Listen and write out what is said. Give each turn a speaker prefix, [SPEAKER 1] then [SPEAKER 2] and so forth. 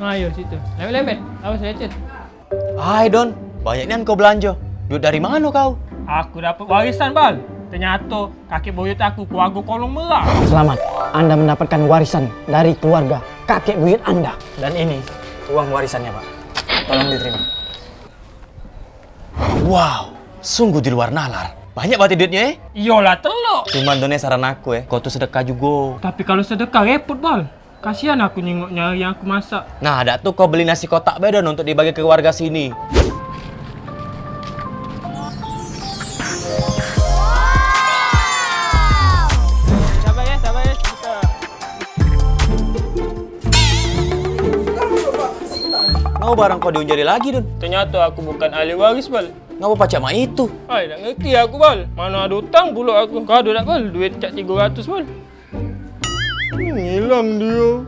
[SPEAKER 1] Ayo situ. Lempet-lempet. Awas lecet.
[SPEAKER 2] Hai Don, banyaknya kau belanja. Duit dari mana kau?
[SPEAKER 1] Aku dapat warisan, Bal. Ternyata kakek buyut aku keluarga kolong merah.
[SPEAKER 3] Selamat, Anda mendapatkan warisan dari keluarga kakek buyut Anda. Dan ini uang warisannya, Pak. Tolong diterima.
[SPEAKER 2] Wow, sungguh di luar nalar. Banyak banget duitnya
[SPEAKER 1] Iyalah telok.
[SPEAKER 2] Cuman Donnya saran aku kau tuh sedekah juga.
[SPEAKER 1] Tapi kalau sedekah repot, Bal. Kasihan aku nengoknya yang aku masak.
[SPEAKER 2] Nah, ada tuh kau beli nasi kotak beda untuk dibagi ke warga sini.
[SPEAKER 1] Sabar ya. Kita.
[SPEAKER 2] Ngapa barang kau diunjari lagi, Don?
[SPEAKER 1] Ternyata aku bukan ahli waris, Bal.
[SPEAKER 2] Ngapa pacak mak itu?
[SPEAKER 1] Ay, tak ngerti aku, Bal. Mana ada hutang pula aku. Kau ada tak, Bal? Duit kat 300, Bal. Hilang dia.